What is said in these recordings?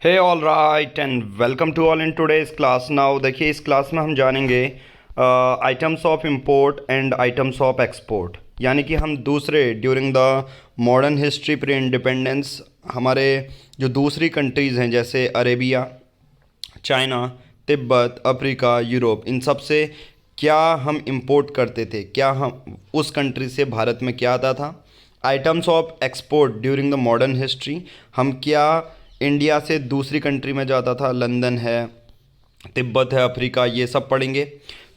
Hey all right and welcome to all in today's class. Now देखिए, इस class में हम जानेंगे items of import and items of export, यानी कि हम दूसरे during the modern history pre independence हमारे जो दूसरी कंट्रीज़ हैं जैसे Arabia, China, Tibet, Africa, Europe, इन सब से क्या हम इंपोर्ट करते थे, क्या हम उस कंट्री से भारत में क्या आता था। Items of export during the modern history, हम क्या इंडिया से दूसरी कंट्री में जाता था, लंदन है, तिब्बत है, अफ्रीका, ये सब पढ़ेंगे।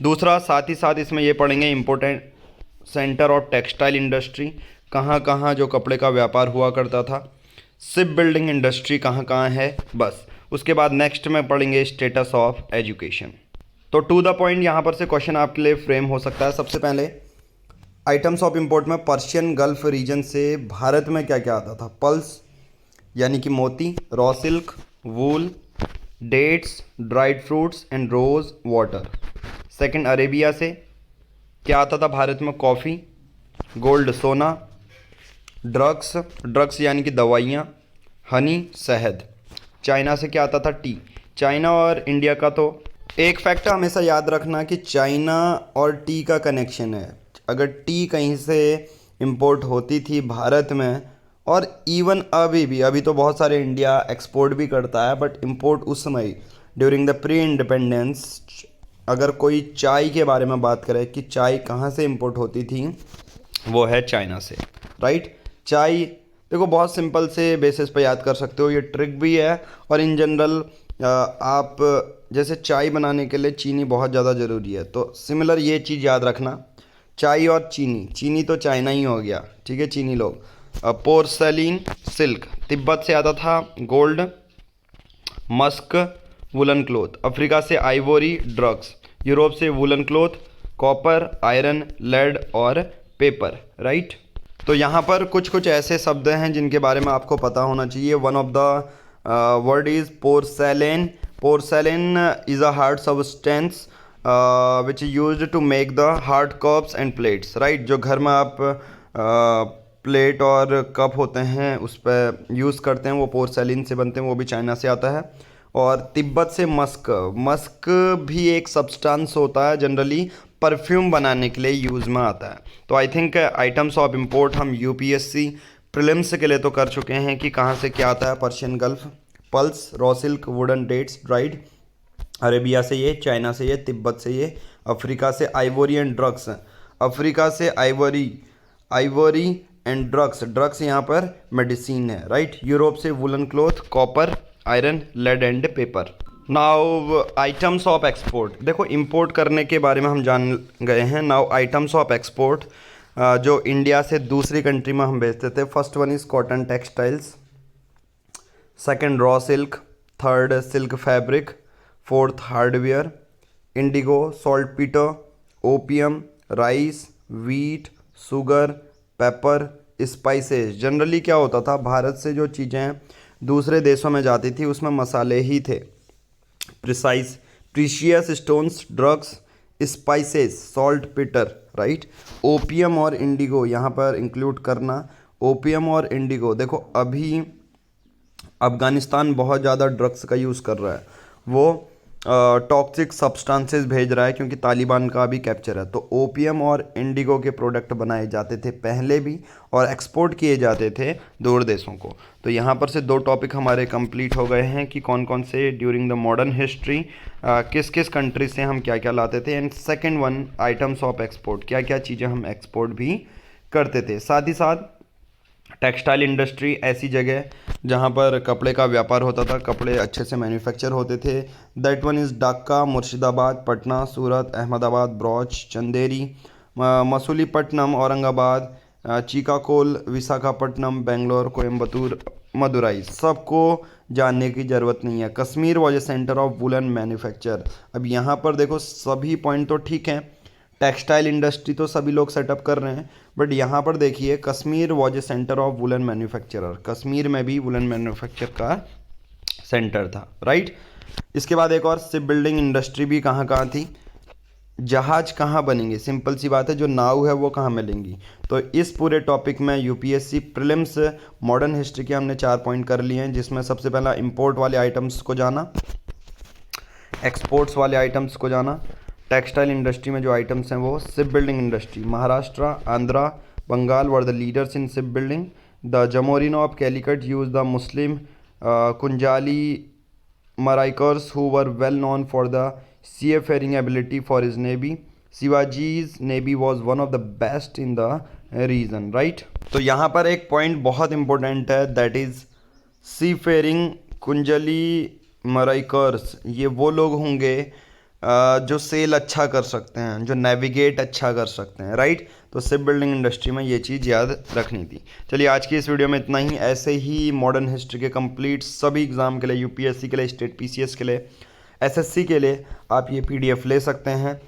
दूसरा, साथ ही साथ इसमें ये पढ़ेंगे important centre of textile industry, कहाँ कहाँ जो कपड़े का व्यापार हुआ करता था। शिप बिल्डिंग इंडस्ट्री कहाँ कहाँ है, बस। उसके बाद नेक्स्ट में पढ़ेंगे स्टेटस ऑफ एजुकेशन। तो टू द पॉइंट यहाँ पर से क्वेश्चन आपके लिए फ्रेम हो सकता है। सबसे पहले आइटम्स ऑफ इंपोर्ट में पर्शियन गल्फ रीजन से भारत में क्या क्या आता था। पल्स यानी कि मोती, raw silk, wool, dates, dried fruits and rose water. Second, Arabia से क्या आता था भारत में। कॉफ़ी, गोल्ड सोना, ड्रग्स, ड्रग्स यानी कि दवाइयाँ, हनी शहद। चाइना से क्या आता था। टी। चाइना और इंडिया का तो एक फैक्ट हमेशा याद रखना कि चाइना और टी का कनेक्शन है। अगर टी कहीं से इंपोर्ट होती थी भारत में, और इवन अभी तो बहुत सारे इंडिया एक्सपोर्ट भी करता है, बट इंपोर्ट उस समय ड्यूरिंग द प्री इंडिपेंडेंस, अगर कोई चाय के बारे में बात करें कि चाय कहाँ से इंपोर्ट होती थी, वो है चाइना से, राइट। चाय देखो बहुत सिंपल से बेसिस पे याद कर सकते हो, ये ट्रिक भी है। और इन जनरल आप जैसे चाय बनाने के लिए चीनी बहुत ज़्यादा ज़रूरी है, तो सिमिलर ये चीज़ याद रखना, चाय और चीनी। चीनी तो चाइना ही हो गया, ठीक है, चीनी लोग। पोर्सेलिन सिल्क, तिब्बत से आता था। Gold, musk, woollen cloth. Africa से आइवोरी, ड्रग्स। यूरोप से woollen cloth, copper, iron, lead और पेपर, राइट। तो यहाँ पर कुछ कुछ ऐसे शब्द हैं जिनके बारे में आपको पता होना चाहिए। One of the word is porcelain. Porcelain is a hard substance which is used to make the hard cups and plates, right. जो घर में आप प्लेट और कप होते हैं उस पर यूज़ करते हैं, वो पोर्सेलिन से बनते हैं, वो भी चाइना से आता है। और तिब्बत से मस्क। मस्क भी एक सब्सटेंस होता है, जनरली परफ्यूम बनाने के लिए यूज़ में आता है। तो I think items of import हम यूपीएससी प्रीलिम्स के लिए तो कर चुके हैं कि कहाँ से क्या आता है। Persian Gulf, pulse, raw silk, wooden, dates, dried. Arabia से ये, चाइना से ये, तिब्बत से ये, अफ्रीका से आइवोरी एंड ड्रग्स। अफ्रीका से ivory, ivory and drugs. Drugs यहाँ पर मेडिसिन है, राइट। यूरोप से woollen cloth, copper, iron, lead and paper. Now items of export, देखो इंपोर्ट करने के बारे में हम जान गए हैं। नाउ आइटम्स ऑफ एक्सपोर्ट जो इंडिया से दूसरी कंट्री में हम भेजते थे। First one is cotton textiles, second raw silk, third silk fabric, fourth hardware, indigo, salt Peter, opium, rice, wheat, sugar, paper, spices. Generally क्या होता था, भारत से जो चीज़ें दूसरे देशों में जाती थी उसमें मसाले ही थे। Precise, precious stones, drugs, spices, salt Peter, right. Opium और इंडिगो यहाँ पर इंक्लूड करना। ओपियम और इंडिगो, देखो अभी अफ़गानिस्तान बहुत ज़्यादा ड्रग्स का यूज़ कर रहा है, वो टॉक्सिक सब्सटेंसेस भेज रहा है क्योंकि तालिबान का भी कैप्चर है। तो ओपियम और इंडिगो के प्रोडक्ट बनाए जाते थे पहले भी, और एक्सपोर्ट किए जाते थे दूर देशों को। तो यहाँ पर से दो टॉपिक हमारे कंप्लीट हो गए हैं कि कौन कौन से ड्यूरिंग द मॉडर्न हिस्ट्री किस किस कंट्री से हम क्या क्या लाते थे। And second one, items of export, क्या क्या चीज़ें हम एक्सपोर्ट भी करते थे। साथ ही साथ टेक्सटाइल इंडस्ट्री, ऐसी जगह जहाँ पर कपड़े का व्यापार होता था, कपड़े अच्छे से मैन्युफैक्चर होते थे। That one is Dhaka, Murshidabad, Patna, Surat, Ahmedabad, Broach, Chanderi, Masulipatnam, Aurangabad, Chicacole, Visakhapatnam, Bangalore, Coimbatore, Madurai. सबको जानने की ज़रूरत नहीं है। Kashmir was a centre of woollen manufacture. अब यहाँ पर देखो सभी पॉइंट तो ठीक हैं, टेक्सटाइल इंडस्ट्री तो सभी लोग सेटअप कर रहे हैं, बट यहाँ पर देखिए Kashmir was a centre of woollen manufacturer. Kashmir में भी वुलन मैन्युफैक्चर का सेंटर था, राइट। इसके बाद एक और शिप बिल्डिंग इंडस्ट्री भी कहाँ कहाँ थी। जहाज कहाँ बनेंगे, सिंपल सी बात है, जो नाव है वो कहाँ मिलेंगी। तो इस पूरे टॉपिक में यूपीएससी प्रीलिम्स मॉडर्न हिस्ट्री के हमने 4 पॉइंट कर लिए हैं, जिसमें सबसे पहला इंपोर्ट वाले आइटम्स को जाना, एक्सपोर्ट्स वाले आइटम्स को जाना, टेक्सटाइल इंडस्ट्री में जो आइटम्स हैं वो, ship building industry, Maharashtra, Andhra, Bengal were the leaders in ship building, the Zamorins of Calicut use the Muslim Kunjali Maraikers who were well known for the seafaring ability for his navy. Shivaji's navy was one of the best in the region, right? तो यहाँ पर एक point बहुत important है, that is सीफेरिंग कुंजली मराइकर्स। ये वो लोग होंगे जो सेल अच्छा कर सकते हैं, जो नेविगेट अच्छा कर सकते हैं, राइट। तो शिप बिल्डिंग इंडस्ट्री में ये चीज़ याद रखनी थी। चलिए आज की इस वीडियो में इतना ही। ऐसे ही मॉडर्न हिस्ट्री के कंप्लीट सभी एग्ज़ाम के लिए, यूपीएससी के लिए, स्टेट पीसीएस के लिए, एसएससी के लिए आप ये पीडीएफ ले सकते हैं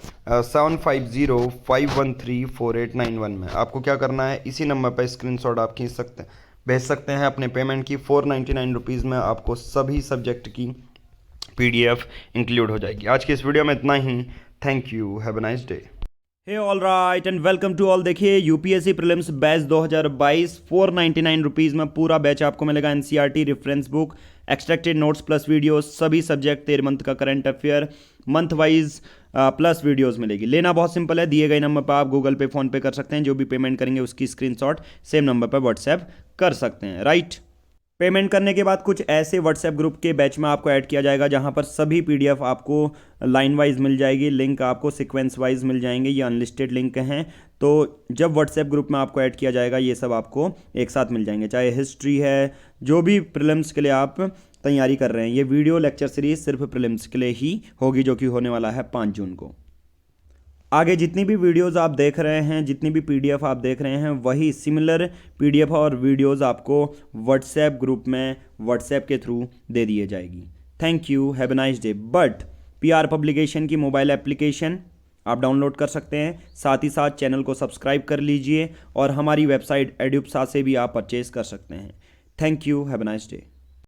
7505134891 में। आपको क्या करना है, इसी नंबर पर स्क्रीनशॉट आप खींच सकते हैं, भेज सकते हैं अपने पेमेंट की। 499 रुपीज़ में आपको सभी सब्जेक्ट की पीडीएफ इंक्लूड हो जाएगी। आज की इस वीडियो में इतना ही। Thank you, have a nice day. Hey all right and welcome to all. देखिए यूपीएससी प्रीलिम्स बैच 2022 499 रुपीज़ में पूरा बैच आपको मिलेगा। NCERT reference book, extracted notes plus videos, सभी सब्जेक्ट 13 मंथ का current affair month wise plus videos मिलेगी। लेना बहुत सिंपल है, दिए गए नंबर पर आप गूगल पे, फोन पे कर सकते हैं। जो भी पेमेंट करेंगे उसकी स्क्रीनशॉट सेम नंबर पर व्हाट्सएप कर सकते हैं, राइट। पेमेंट करने के बाद कुछ ऐसे व्हाट्सएप ग्रुप के बैच में आपको ऐड किया जाएगा जहां पर सभी पीडीएफ आपको लाइन वाइज मिल जाएगी, लिंक आपको सीक्वेंस वाइज मिल जाएंगे। ये अनलिस्टेड लिंक हैं, तो जब व्हाट्सएप ग्रुप में आपको ऐड किया जाएगा ये सब आपको एक साथ मिल जाएंगे। चाहे हिस्ट्री है, जो भी प्रीलिम्स के लिए आप तैयारी कर रहे हैं। ये वीडियो लेक्चर सीरीज सिर्फ प्रीलिम्स के लिए ही होगी, जो कि होने वाला है 5 जून को। आगे जितनी भी वीडियोस आप देख रहे हैं, जितनी भी पीडीएफ आप देख रहे हैं, वही सिमिलर पीडीएफ और वीडियोस आपको व्हाट्सएप ग्रुप में व्हाट्सएप के थ्रू दे दिए जाएगी। Thank you, have a nice day. But PR publication की मोबाइल एप्लीकेशन आप डाउनलोड कर सकते हैं, साथ ही साथ चैनल को सब्सक्राइब कर लीजिए और हमारी वेबसाइट एड्यूप्सा से भी आप परचेज कर सकते हैं। Thank you, have a nice day.